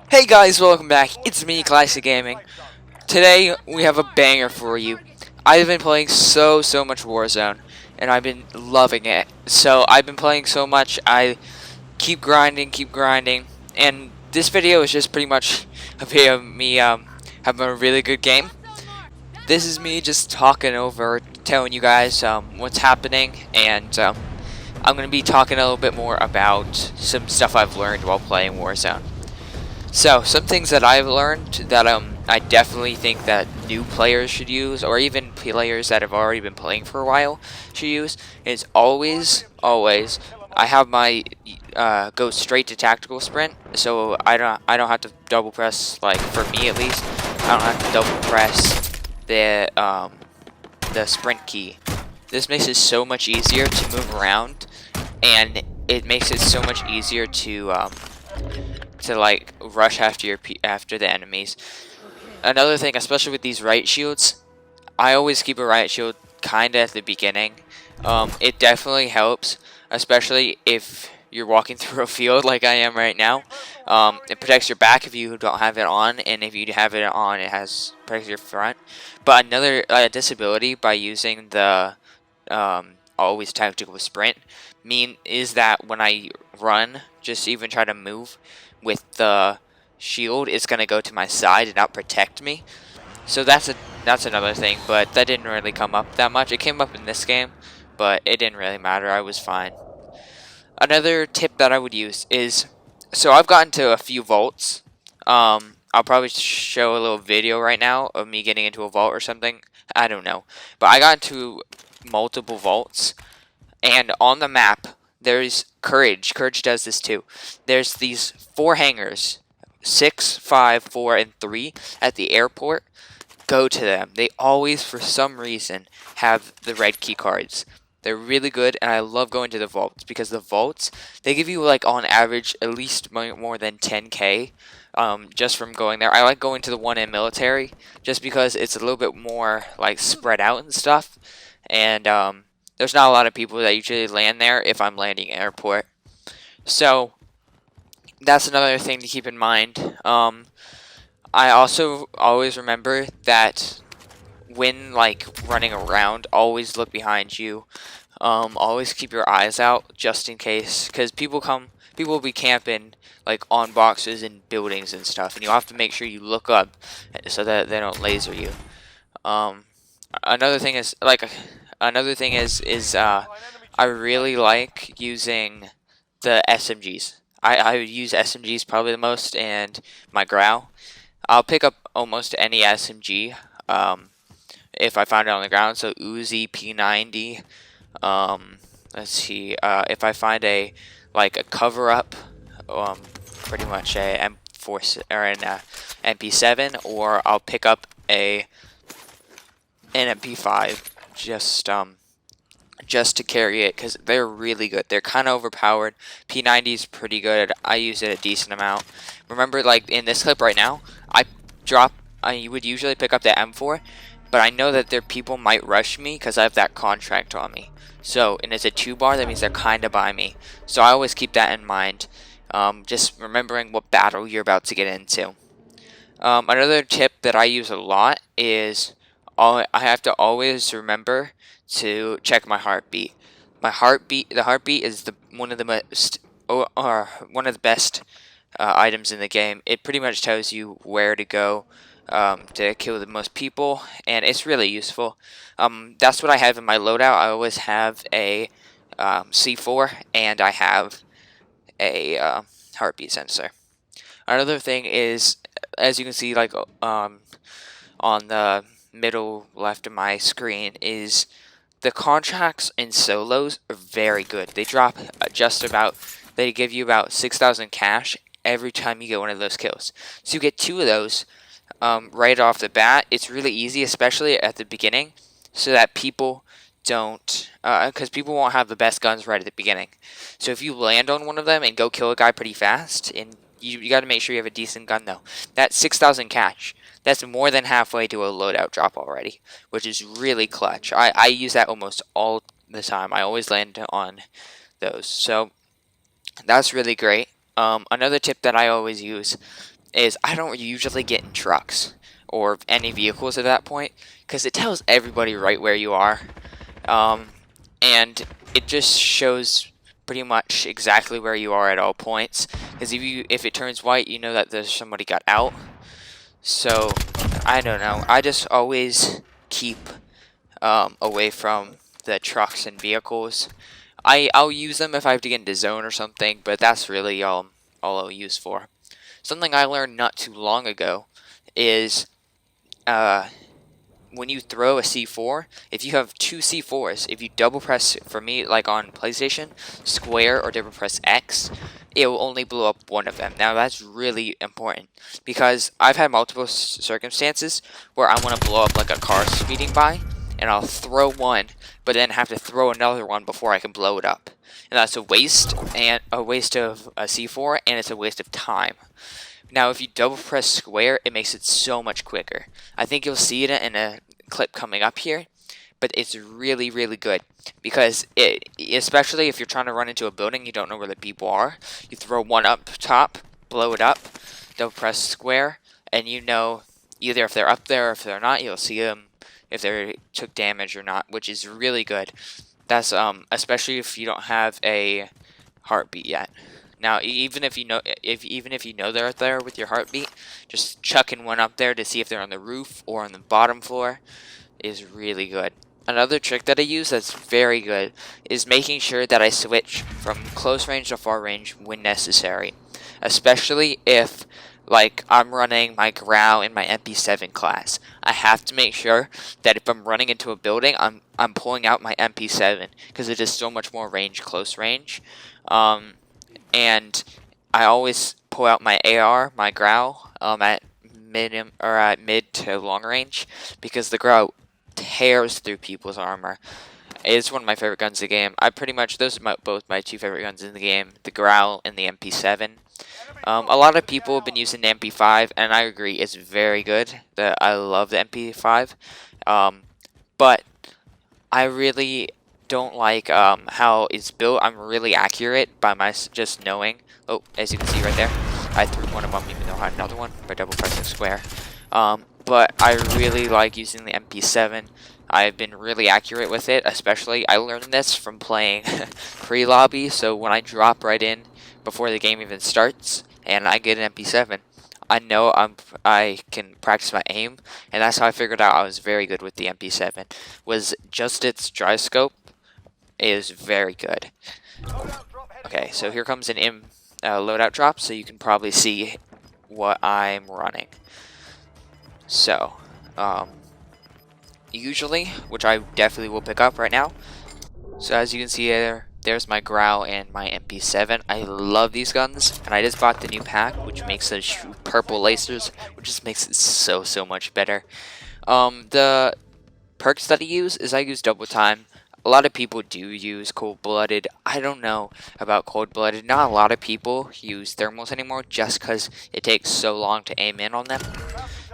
Hey guys, welcome back. It's me, Classic Gaming. Today we have a banger for you. I've been playing so much Warzone, and I've been loving it. So I've been playing so much, I keep grinding, and this video is just pretty much a video of me having a really good game. This is me just talking over, telling you guys what's happening, and I'm gonna be talking a little bit more about some stuff I've learned while playing Warzone. So, some things that I've learned that I definitely think that new players should use, or even players that have already been playing for a while should use, is always, I have my go straight to tactical sprint, so I don't have to double press, like for me at least, I don't have to double press the sprint key. This makes it so much easier to move around, and it makes it so much easier to like rush after the enemies. Another thing, especially with these riot shields, I always keep a riot shield kinda at the beginning. It definitely helps, especially if you're walking through a field like I am right now. It protects your back if you don't have it on, and if you have it on, it protects your front. But another disability by using the always tactical sprint is that when I run, just even try to move with the shield, it's gonna go to my side and not protect me. So that's another thing, but that didn't really come up that much. It came up in this game, but it didn't really matter. I was fine. Another tip that I would use is, so I've gotten to a few vaults. I'll probably show a little video right now of me getting into a vault or something. I don't know, but I got into multiple vaults, and on the map there's Courage. Courage does this too. There's these 4 hangars, 6, 5, 4, and 3 at the airport. Go to them. They always, for some reason, have the red key cards. They're really good, and I love going to the vaults because the vaults, they give you like on average at least more than 10k just from going there. I like going to the one in military just because it's a little bit more like spread out and stuff, and there's not a lot of people that usually land there if I'm landing airport. So that's another thing to keep in mind. I also always remember that when like running around, always look behind you. Always keep your eyes out just in case, because people will be camping like on boxes and buildings and stuff, and you have to make sure you look up so that they don't laser you. Um, another thing is I really like using the SMGs. I use SMGs probably the most, and my Grau. I'll pick up almost any SMG if I find it on the ground. So Uzi, P90. Let's see. If I find a cover up, pretty much a M4 or an MP7, or I'll pick up an MP5 just to carry it because they're really good. They're kind of overpowered. P90 is pretty good. I use it a decent amount. Remember, like in this clip right now, I would usually pick up the M4, but I know that people might rush me because I have that contract on me. So, and it's a 2-bar, that means they're kind of by me. So I always keep that in mind. Just remembering what battle you're about to get into. Another tip that I use a lot is I have to always remember to check my heartbeat. The heartbeat is one of the most, or one of the best items in the game. It pretty much tells you where to go to kill the most people, and it's really useful. That's what I have in my loadout. I always have a C4, and I have a heartbeat sensor. Another thing is, as you can see, like on the middle left of my screen, is the contracts in solos are very good. They drop they give you about 6,000 cash every time you get one of those kills. So you get 2 of those right off the bat. It's really easy, especially at the beginning, so that people don't, because people won't have the best guns right at the beginning. So if you land on one of them and go kill a guy pretty fast, and you got to make sure you have a decent gun though. That's 6,000 cash. That's more than halfway to a loadout drop already, which is really clutch. I use that almost all the time. I always land on those. So that's really great. Another tip that I always use is I don't usually get in trucks or any vehicles at that point because it tells everybody right where you are, and it just shows pretty much exactly where you are at all points. Because if it turns white, you know that there's somebody got out. So I don't know. I just always keep away from the trucks and vehicles. I'll use them if I have to get into zone or something, but that's really all I'll use for. Something I learned not too long ago is when you throw a C4, if you have two C4s, if you double press, for me, like on PlayStation, square or double press X, it will only blow up one of them. Now that's really important because I've had multiple circumstances where I want to blow up like a car speeding by, and I'll throw one, but then have to throw another one before I can blow it up. And that's a waste of a C4, and it's a waste of time. Now, if you double press square, it makes it so much quicker. I think you'll see it in a clip coming up here, but it's really, really good because especially if you're trying to run into a building, you don't know where the people are. You throw one up top, blow it up, double press square, and you know either if they're up there or if they're not, you'll see them if they took damage or not, which is really good. That's especially if you don't have a heartbeat yet. Now, even if you know they're there with your heartbeat, just chucking one up there to see if they're on the roof or on the bottom floor is really good. Another trick that I use that's very good is making sure that I switch from close range to far range when necessary, especially if like I'm running my Grau in my MP7 class. I have to make sure that if I'm running into a building, I'm pulling out my MP7 because it is so much more close range. And I always pull out my AR, my Grau, at mid to long range because the Grau tears through people's armor. It's one of my favorite guns in the game. Those are both my two favorite guns in the game, the Grau and the MP7. A lot of people have been using the MP5, and I agree, it's very good. I love the MP5, but I really don't like how it's built. I'm really accurate by my just knowing. Oh, as you can see right there, I threw one of them even though I had another one by double pressing square. But I really like using the MP7. I've been really accurate with it, especially I learned this from playing pre-lobby, so when I drop right in before the game even starts and I get an MP7, I know I can practice my aim, and that's how I figured out I was very good with the MP7. Was just its dry scope is very good. Okay, so here comes an loadout drop, so you can probably see what I'm running. So, usually, which I definitely will pick up right now. So as you can see there's my Grau and my MP7. I love these guns, and I just bought the new pack, which makes the purple lasers, which just makes it so much better. The perks that I use is I use double time. A lot of people do use cold-blooded. I don't know about cold-blooded. Not a lot of people use thermals anymore just because it takes so long to aim in on them.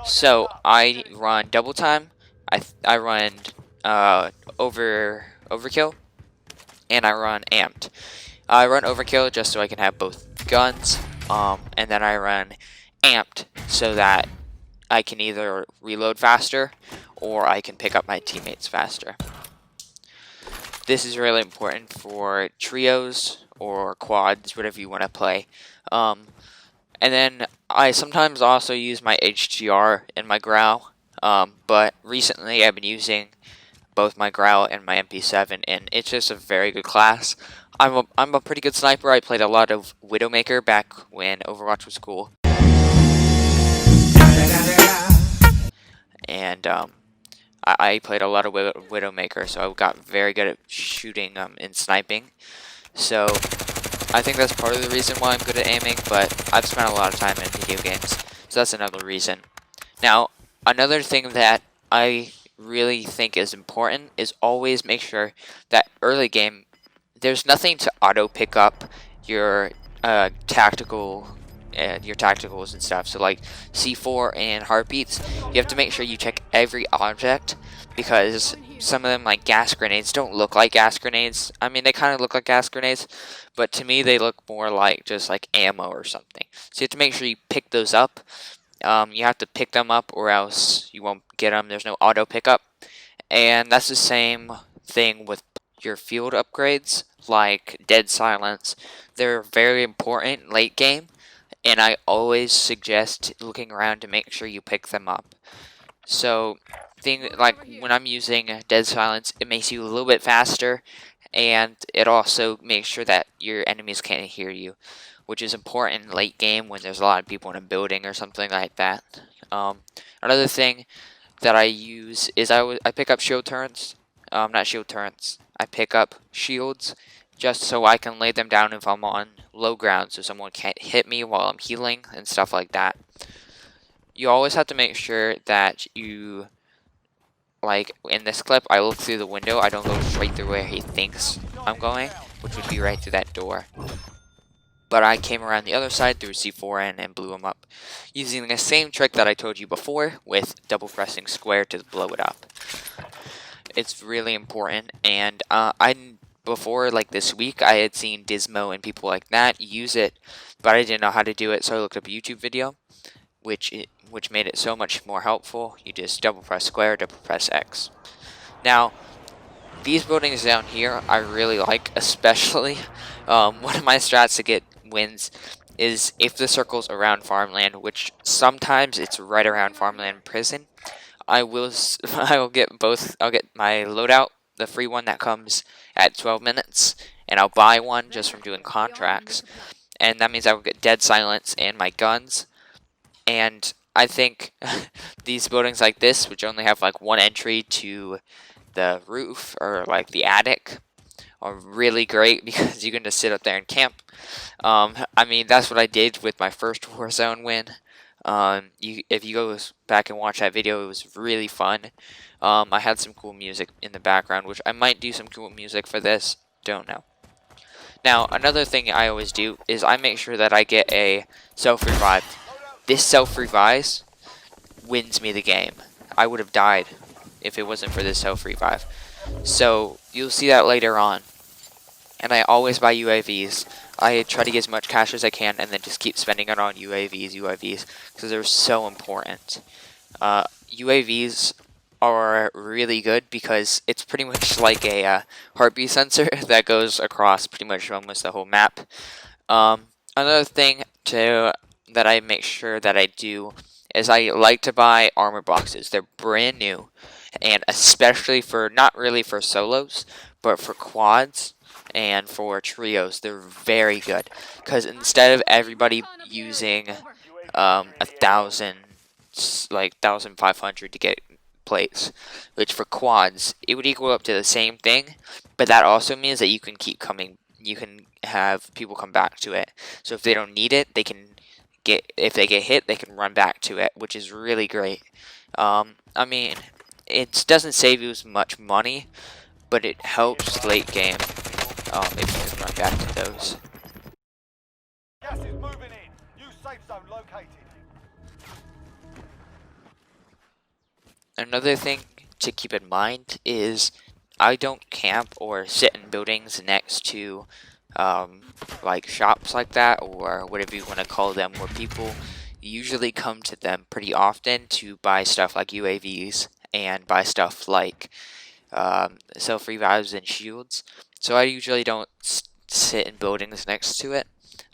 So I run double time. I run overkill, and I run amped. I run overkill just so I can have both guns, and then I run amped so that I can either reload faster or I can pick up my teammates faster. This is really important for trios or quads, whatever you want to play. And then I sometimes also use my HGR and my Grau, but recently I've been using both my Grau and my MP7, and it's just a very good class. I'm a pretty good sniper. I played a lot of Widowmaker back when Overwatch was cool. And I played a lot of Widowmaker, so I got very good at shooting and sniping. So I think that's part of the reason why I'm good at aiming, but I've spent a lot of time in video games, so that's another reason. Now, another thing that I really think is important is always make sure that early game, there's nothing to auto pick up your tacticals and stuff. So like C4 and heartbeats, you have to make sure you check every object because some of them, like gas grenades, don't look like gas grenades. I mean, they kind of look like gas grenades, but to me they look more like just like ammo or something. So you have to make sure you pick those up. You have to pick them up or else you won't get them. There's no auto pickup. And that's the same thing with your field upgrades, like Dead Silence. They're very important late game, and I always suggest looking around to make sure you pick them up. So, like when I'm using Dead Silence, it makes you a little bit faster, and it also makes sure that your enemies can't hear you, which is important in late game when there's a lot of people in a building or something like that. Another thing that I use is I pick up shield turrets. Not shield turrets. I pick up shields just so I can lay them down if I'm on low ground so someone can't hit me while I'm healing and stuff like that. You always have to make sure that you, like in this clip, I look through the window. I don't go straight through where he thinks I'm going, which would be right through that door. But I came around the other side through C4N and blew him up, using the same trick that I told you before with double pressing square to blow it up. It's really important, and before, like this week, I had seen Dismo and people like that use it, but I didn't know how to do it, so I looked up a YouTube video, which made it so much more helpful. You just double press square, double press X. Now, these buildings down here I really like, especially one of my strats to get wins is if the circle's around farmland, which sometimes it's right around farmland prison. I will get both. I'll get my loadout, the free one that comes at 12 minutes, and I'll buy one just from doing contracts, and that means I will get Dead Silence and my guns. And I think these buildings like this, which only have like one entry to the roof or like the attic, are really great because you can just sit up there and camp. I mean, that's what I did with my first Warzone win. If you go back and watch that video, it was really fun. I had some cool music in the background, which I might do some cool music for this. Don't know. Now, another thing I always do is I make sure that I get a self-revive. This self-revives wins me the game. I would have died if it wasn't for this self-revive. So, you'll see that later on. And I always buy UAVs. I try to get as much cash as I can and then just keep spending it on UAVs, because they're so important. UAVs are really good because it's pretty much like a heartbeat sensor that goes across pretty much almost the whole map. Another thing that I make sure that I do is I like to buy armor boxes. They're brand new, and especially for, not really for solos, but for quads and for trios, they're very good, because instead of everybody using 1,000, like 1,500 to get plates, which for quads it would equal up to the same thing, but that also means that you can keep coming, you can have people come back to it. So if they don't need it, they can if they get hit, they can run back to it, which is really great. I mean, it doesn't save you as much money, but it helps late game. If you can run back to those. Gas is moving in. New safe zone located. Another thing to keep in mind is I don't camp or sit in buildings next to like shops like that, or whatever you want to call them, where people usually come to them pretty often to buy stuff like UAVs and buy stuff like self-revives and shields. So I usually don't sit in buildings next to it.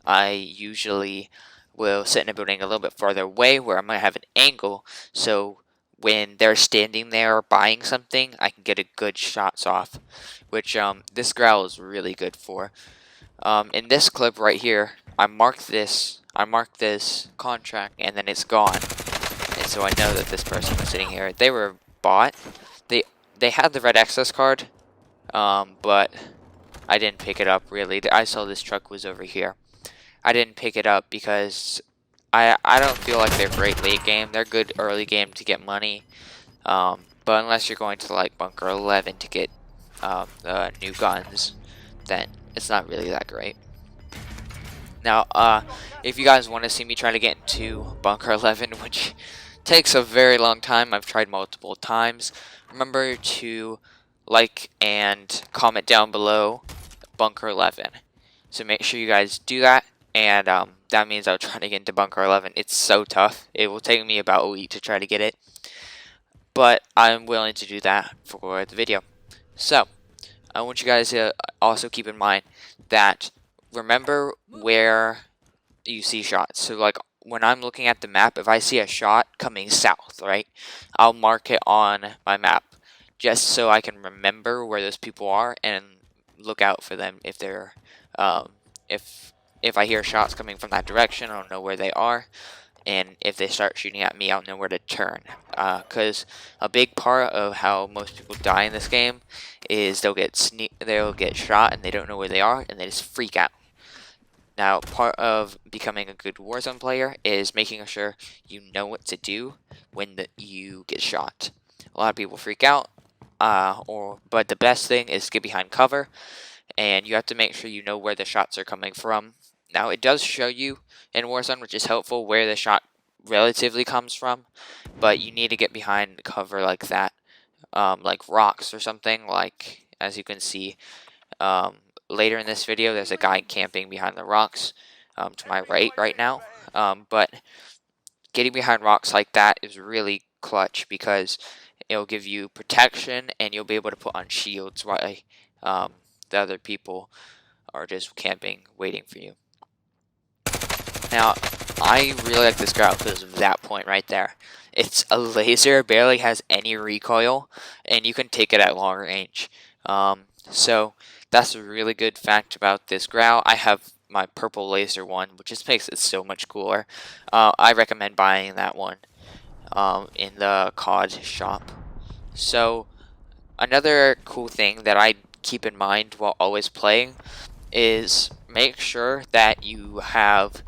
I usually will sit in a building a little bit farther away where I might have an angle, so when they're standing there buying something, I can get a good shots off, which this growl is really good for. In this clip right here, I marked this contract, and then it's gone, and so I know that this person was sitting here. They were bought. They had the red access card, but I didn't pick it up really. I saw this truck was over here. I didn't pick it up because I don't feel like they're great late game. They're good early game to get money, but unless you're going to like Bunker 11 to get the new guns, then it's not really that great. Now, if you guys want to see me try to get into Bunker 11, which Takes a very long time. I've tried multiple times. Remember to like and comment down below Bunker 11. So make sure you guys do that. And that means I'll try to get into Bunker 11. It's so tough. It will take me about a week to try to get it. But I'm willing to do that for the video. So, I want you guys to also keep in mind that remember where you see shots. So like when I'm looking at the map, if I see a shot coming south, right, I'll mark it on my map just so I can remember where those people are and look out for them if they're if I hear shots coming from that direction. I'll know where they are, and if they start shooting at me, I'll know where to turn. Because a big part of how most people die in this game is they'll get shot and they don't know where they are and they just freak out. Now, part of becoming a good Warzone player is making sure you know what to do when you get shot. A lot of people freak out, but the best thing is get behind cover, and you have to make sure you know where the shots are coming from. Now, it does show you in Warzone, which is helpful, where the shot relatively comes from, but you need to get behind cover like that, like rocks or something, like as you can see. Later in this video, there's a guy camping behind the rocks to my right now. But getting behind rocks like that is really clutch because it'll give you protection and you'll be able to put on shields while the other people are just camping, waiting for you. Now, I really like this route because of that point right there. It's a laser, barely has any recoil, and you can take it at long range. So that's a really good fact about this growl. I have my purple laser one, which just makes it so much cooler. I recommend buying that one in the COD shop. So another cool thing that I keep in mind while always playing is make sure that you have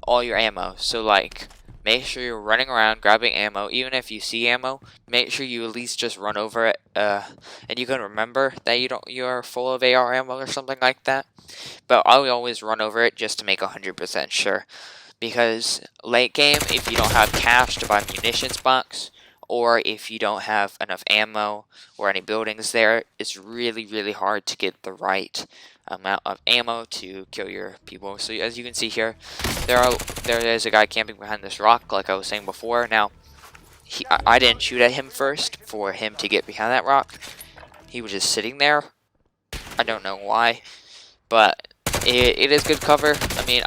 all your ammo. So like, make sure you're running around grabbing ammo. Even if you see ammo, make sure you at least just run over it, and you can remember that you're full of AR ammo or something like that. But I will always run over it just to make 100% sure, because late game, if you don't have cash to buy munitions box, or if you don't have enough ammo or any buildings there, it's really hard to get the right amount of ammo to kill your people. So as you can see here, there is a guy camping behind this rock, like I was saying before. Now, I didn't shoot at him first for him to get behind that rock. He was just sitting there. I don't know why, but it is good cover. I mean,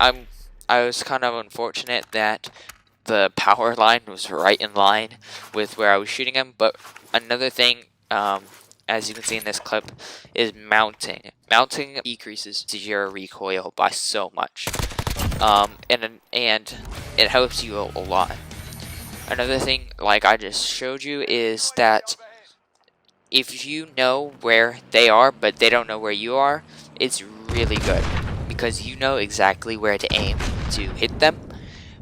I was kind of unfortunate that the power line was right in line with where I was shooting him. But another thing, as you can see in this clip, is mounting. Mounting decreases your recoil by so much, and it helps you a lot. Another thing, like I just showed you, is that if you know where they are but they don't know where you are, it's really good because you know exactly where to aim to hit them,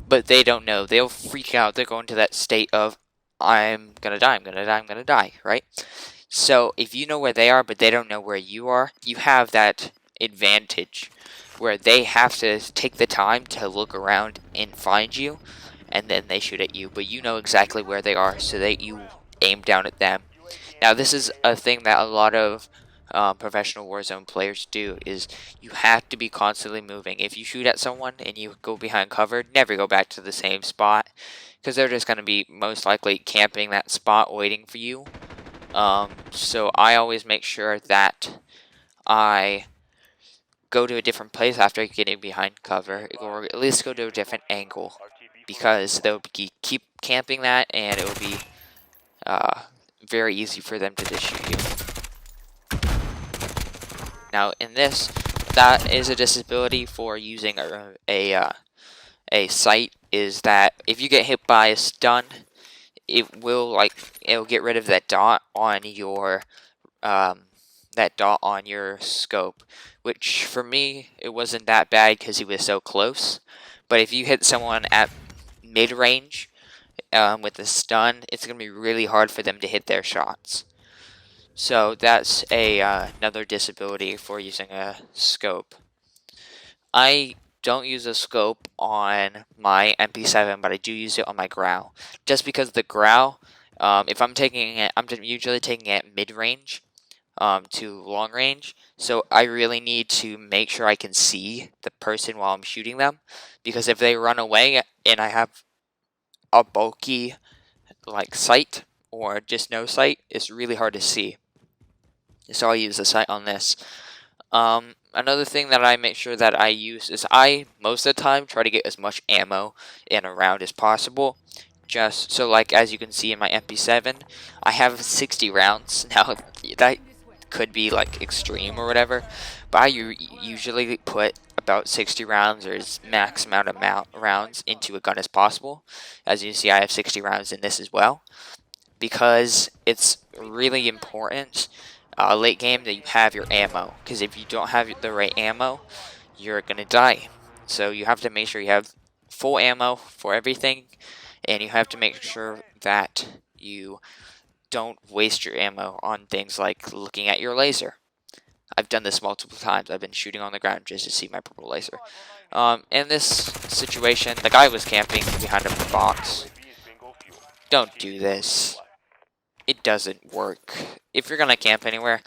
but they don't know. They'll freak out. They'll go into that state of, I'm gonna die, right? So if you know where they are but they don't know where you are, you have that advantage where they have to take the time to look around and find you, and then they shoot at you, but you know exactly where they are so that you aim down at them. Now, this is a thing that a lot of professional Warzone players do, is you have to be constantly moving. If you shoot at someone and you go behind cover, never go back to the same spot, because they're just going to be most likely camping that spot waiting for you. So I always make sure that I go to a different place after getting behind cover, or at least go to a different angle, because they'll keep camping that, and it will be very easy for them to just shoot you. Now, in this, that is a disability for using a sight, is that if you get hit by a stun, it'll get rid of that dot on your scope, which for me it wasn't that bad because he was so close. But if you hit someone at mid range with a stun, it's gonna be really hard for them to hit their shots. So that's another disability for using a scope. I don't use a scope on my MP7, but I do use it on my Growl. Just because the Growl, if I'm taking it, I'm usually taking it mid-range to long range. So I really need to make sure I can see the person while I'm shooting them. Because if they run away and I have a bulky like sight or just no sight, it's really hard to see. So I'll use the sight on this. Another thing that I make sure that I use is I, most of the time, try to get as much ammo in a round as possible. Just so, like, as you can see in my MP7, I have 60 rounds. Now, that could be, like, extreme or whatever, but I usually put about 60 rounds or as max amount of rounds into a gun as possible. As you can see, I have 60 rounds in this as well, because it's really important late game that you have your ammo, because if you don't have the right ammo, you're gonna die. So you have to make sure you have full ammo for everything, and you have to make sure that you don't waste your ammo on things like looking at your laser. I've done this multiple times. I've been shooting on the ground just to see my purple laser. In this situation, the guy was camping behind a box. Don't do this. It doesn't work. If you're gonna camp anywhere,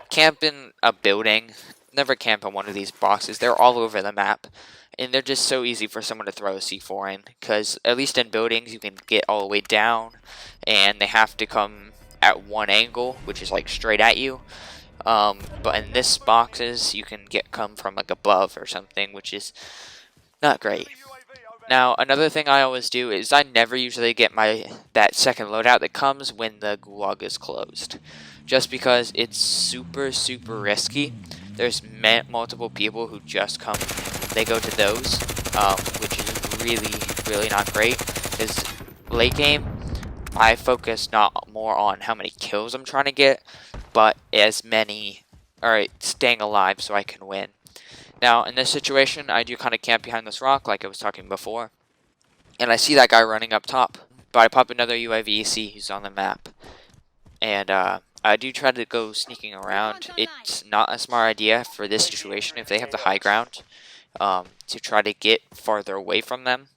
camp in a building. Never camp on one of these boxes. They're all over the map, and they're just so easy for someone to throw a C4 in. Because at least in buildings, you can get all the way down, and they have to come at one angle, which is like straight at you. But in this boxes, you can come from like above or something, which is not great. Now, another thing I always do is I never usually get that second loadout that comes when the gulag is closed. Just because it's super, super risky. There's multiple people who just come, they go to those, which is really, really not great. Because late game, I focus not more on how many kills I'm trying to get, but staying alive so I can win. Now, in this situation, I do kind of camp behind this rock, like I was talking before. And I see that guy running up top. But I pop another UAV, see he's on the map. And I do try to go sneaking around. It's not a smart idea for this situation if they have the high ground to try to get farther away from them.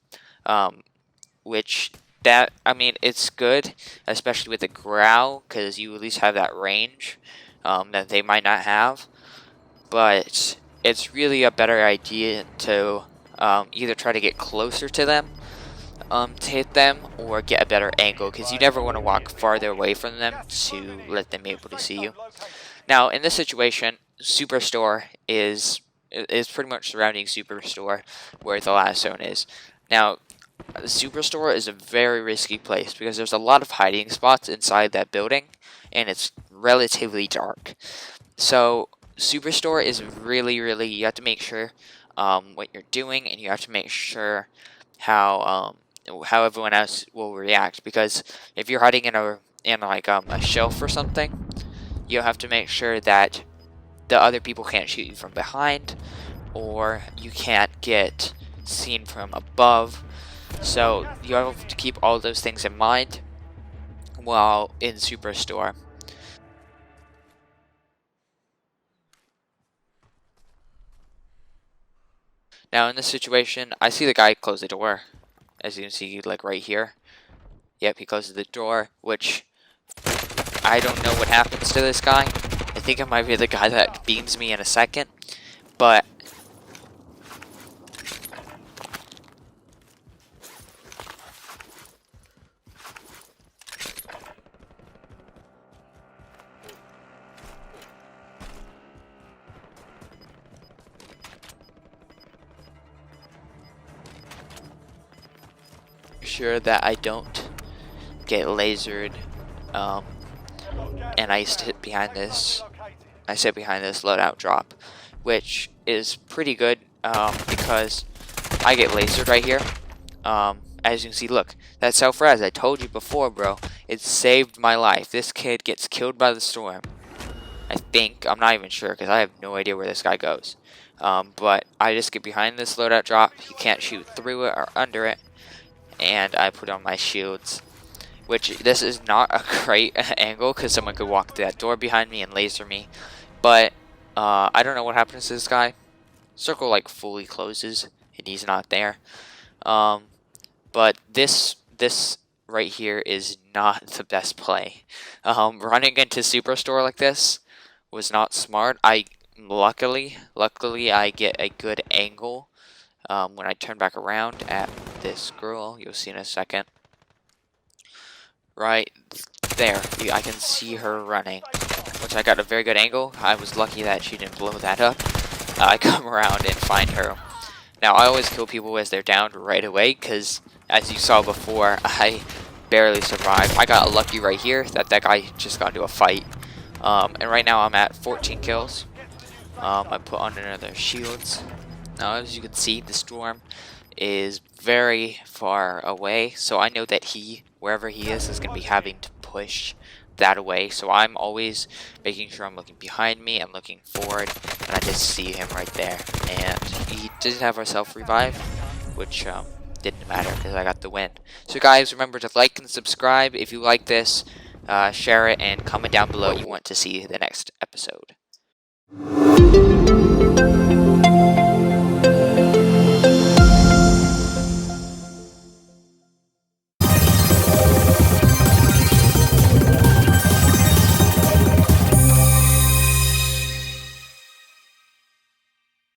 It's good, especially with the Growl, because you at least have that range that they might not have. But it's really a better idea to either try to get closer to them to hit them, or get a better angle, because you never want to walk farther away from them to let them be able to see you. Now, in this situation, Superstore is pretty much surrounding Superstore where the last zone is. Now, the Superstore is a very risky place because there's a lot of hiding spots inside that building, and it's relatively dark. So Superstore is really, you have to make sure what you're doing, and you have to make sure how everyone else will react. Because if you're hiding in a shelf or something, you have to make sure that the other people can't shoot you from behind, or you can't get seen from above. So you have to keep all those things in mind while in Superstore. Now in this situation, I see the guy close the door. As you can see, like right here. Yep, he closes the door, which I don't know what happens to this guy. I think it might be the guy that beams me in a second, but sure that I don't get lasered, and I sit behind this loadout drop, which is pretty good because I get lasered right here. As you can see, look, that self-res, I told you before, bro, it saved my life. This kid gets killed by the storm, I think. I'm not even sure because I have no idea where this guy goes. But I just get behind this loadout drop. You can't shoot through it or under it. And I put on my shields, which this is not a great angle because someone could walk through that door behind me and laser me. But I don't know what happens to this guy, circle like fully closes and he's not there. But this right here is not the best play. Running into Superstore like this was not smart. Luckily I get a good angle when I turn back around at this girl. You'll see in a second. Right there, I can see her running, which I got a very good angle. I was lucky that she didn't blow that up. I come around and find her. Now, I always kill people as they're down right away, because, as you saw before, I barely survived. I got lucky right here that guy just got into a fight. And right now, I'm at 14 kills. I put on another shields. Now, as you can see, the storm is very far away, so I know that wherever he is going to be having to push that away. So I'm always making sure I'm looking behind me and looking forward, and I just see him right there. And he didn't have a self-revive, which didn't matter because I got the win. So guys, remember to like and subscribe if you like this, share it, and comment down below what you want to see the next episode.